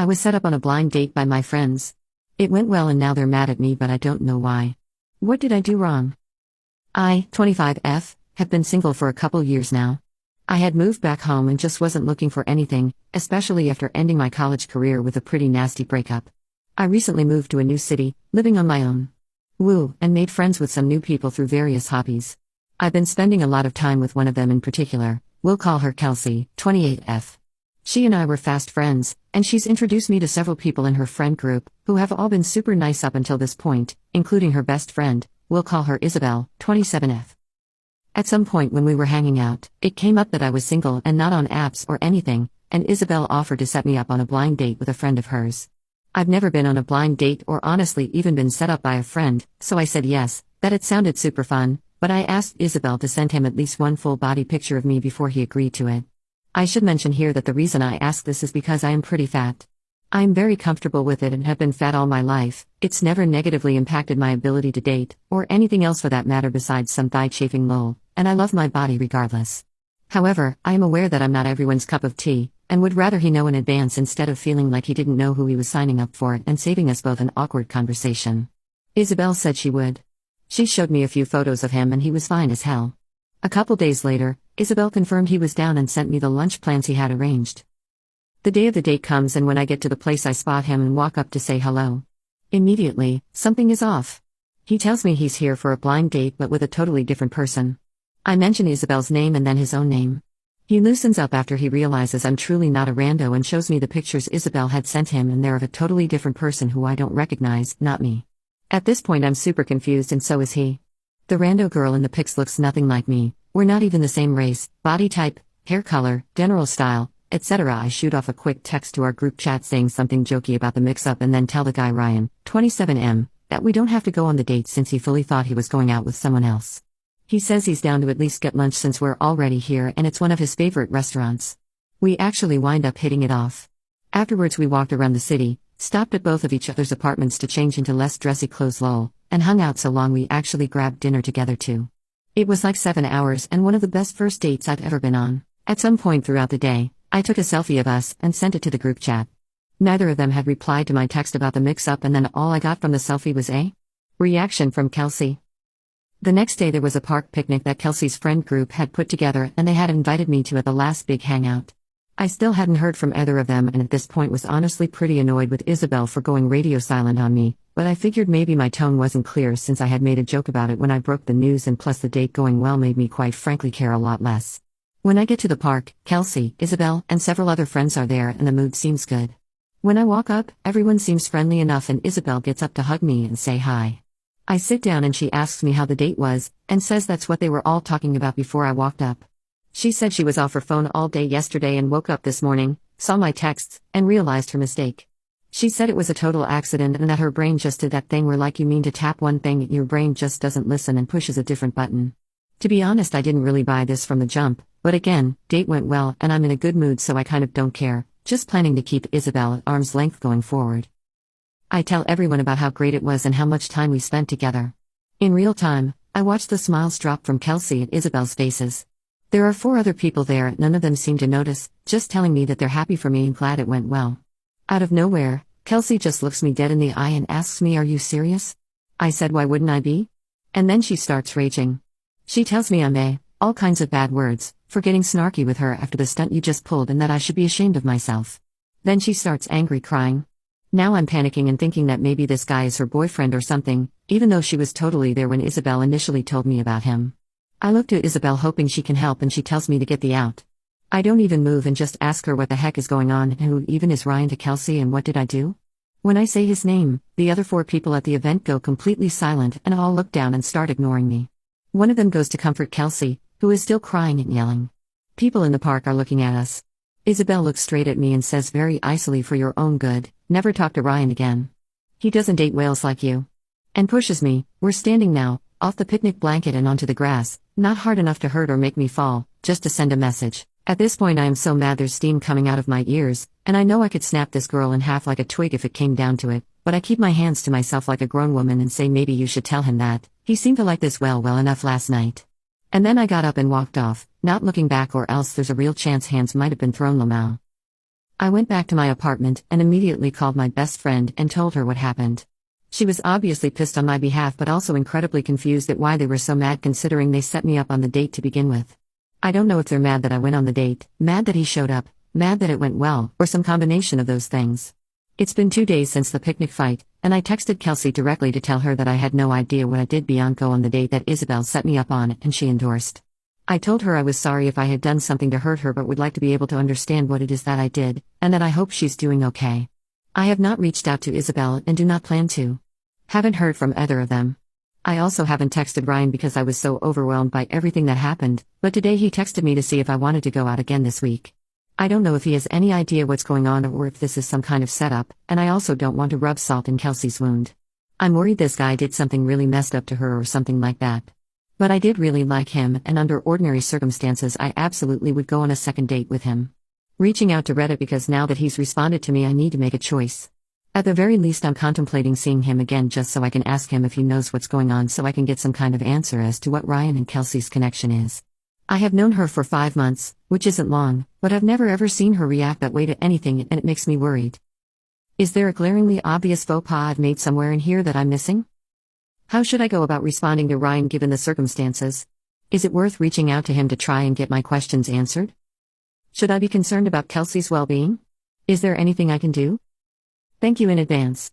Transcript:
I was set up on a blind date by my friends. It went well and now they're mad at me, but I don't know why. What did I do wrong? I, 25F, have been single for a couple years now. I had moved back home and just wasn't looking for anything, especially after ending my college career with a pretty nasty breakup. I recently moved to a new city, living on my own. Woo, and made friends with some new people through various hobbies. I've been spending a lot of time with one of them in particular. We'll call her Kelsey, 28F. She and I were fast friends, and she's introduced me to several people in her friend group, who have all been super nice up until this point, including her best friend. We'll call her Isabel, 27F. At some point when we were hanging out, it came up that I was single and not on apps or anything, and Isabel offered to set me up on a blind date with a friend of hers. I've never been on a blind date or honestly even been set up by a friend, so I said yes, that it sounded super fun, but I asked Isabel to send him at least one full body picture of me before he agreed to it. I should mention here that the reason I ask this is because I am pretty fat. I am very comfortable with it and have been fat all my life. It's never negatively impacted my ability to date, or anything else for that matter besides some thigh-chafing lol, and I love my body regardless. However, I am aware that I'm not everyone's cup of tea, and would rather he know in advance instead of feeling like he didn't know who he was signing up for and saving us both an awkward conversation. Isabel said she would. She showed me a few photos of him and he was fine as hell. A couple days later, Isabel confirmed he was down and sent me the lunch plans he had arranged. The day of the date comes and when I get to the place I spot him and walk up to say hello. Immediately, something is off. He tells me he's here for a blind date but with a totally different person. I mention Isabel's name and then his own name. He loosens up after he realizes I'm truly not a rando and shows me the pictures Isabel had sent him and they're of a totally different person who I don't recognize, not me. At this point I'm super confused and so is he. The rando girl in the pics looks nothing like me. We're not even the same race, body type, hair color, general style, etc. I shoot off a quick text to our group chat saying something jokey about the mix-up and then tell the guy Ryan, 27M, that we don't have to go on the date since he fully thought he was going out with someone else. He says he's down to at least get lunch since we're already here and it's one of his favorite restaurants. We actually wind up hitting it off. Afterwards we walked around the city, stopped at both of each other's apartments to change into less dressy clothes lol, and hung out so long we actually grabbed dinner together too. It was like 7 hours and one of the best first dates I've ever been on. At some point throughout the day, I took a selfie of us and sent it to the group chat. Neither of them had replied to my text about the mix-up and then all I got from the selfie was a reaction from Kelsey. The next day there was a park picnic that Kelsey's friend group had put together and they had invited me to at the last big hangout. I still hadn't heard from either of them and at this point was honestly pretty annoyed with Isabel for going radio silent on me, but I figured maybe my tone wasn't clear since I had made a joke about it when I broke the news and plus the date going well made me quite frankly care a lot less. When I get to the park, Kelsey, Isabel, and several other friends are there and the mood seems good. When I walk up, everyone seems friendly enough and Isabel gets up to hug me and say hi. I sit down and she asks me how the date was, and says that's what they were all talking about before I walked up. She said she was off her phone all day yesterday and woke up this morning, saw my texts, and realized her mistake. She said it was a total accident and that her brain just did that thing where like you mean to tap one thing and your brain just doesn't listen and pushes a different button. To be honest, I didn't really buy this from the jump, but again, date went well and I'm in a good mood so I kind of don't care, just planning to keep Isabel at arm's length going forward. I tell everyone about how great it was and how much time we spent together. In real time, I watch the smiles drop from Kelsey and Isabel's faces. There are 4 other people there, none of them seem to notice, just telling me that they're happy for me and glad it went well. Out of nowhere, Kelsey just looks me dead in the eye and asks me, "Are you serious?" I said, "Why wouldn't I be?" And then she starts raging. She tells me I'm all kinds of bad words, for getting snarky with her after the stunt you just pulled and that I should be ashamed of myself. Then she starts angry crying. Now I'm panicking and thinking that maybe this guy is her boyfriend or something, even though she was totally there when Isabel initially told me about him. I look to Isabel hoping she can help and she tells me to get the out. I don't even move and just ask her what the heck is going on and who even is Ryan to Kelsey and what did I do? When I say his name, the other 4 people at the event go completely silent and all look down and start ignoring me. One of them goes to comfort Kelsey, who is still crying and yelling. People in the park are looking at us. Isabel looks straight at me and says very icily, "For your own good, never talk to Ryan again. He doesn't date whales like you." And pushes me. We're standing now, off the picnic blanket and onto the grass, not hard enough to hurt or make me fall, just to send a message. At this point I am so mad there's steam coming out of my ears, and I know I could snap this girl in half like a twig if it came down to it, but I keep my hands to myself like a grown woman and say maybe you should tell him that. He seemed to like this well enough last night. And then I got up and walked off, not looking back or else there's a real chance hands might have been thrown Lamau. I went back to my apartment and immediately called my best friend and told her what happened. She was obviously pissed on my behalf but also incredibly confused at why they were so mad considering they set me up on the date to begin with. I don't know if they're mad that I went on the date, mad that he showed up, mad that it went well, or some combination of those things. It's been 2 days since the picnic fight, and I texted Kelsey directly to tell her that I had no idea what I did beyond go on the date that Isabel set me up on, and she endorsed. I told her I was sorry if I had done something to hurt her but would like to be able to understand what it is that I did, and that I hope she's doing okay. I have not reached out to Isabel and do not plan to. Haven't heard from either of them. I also haven't texted Ryan because I was so overwhelmed by everything that happened, but today he texted me to see if I wanted to go out again this week. I don't know if he has any idea what's going on or if this is some kind of setup, and I also don't want to rub salt in Kelsey's wound. I'm worried this guy did something really messed up to her or something like that. But I did really like him, and under ordinary circumstances I absolutely would go on a second date with him. Reaching out to Reddit because now that he's responded to me I need to make a choice. At the very least I'm contemplating seeing him again just so I can ask him if he knows what's going on so I can get some kind of answer as to what Ryan and Kelsey's connection is. I have known her for 5 months, which isn't long, but I've never ever seen her react that way to anything and it makes me worried. Is there a glaringly obvious faux pas I've made somewhere in here that I'm missing? How should I go about responding to Ryan given the circumstances? Is it worth reaching out to him to try and get my questions answered? Should I be concerned about Kelsey's well-being? Is there anything I can do? Thank you in advance.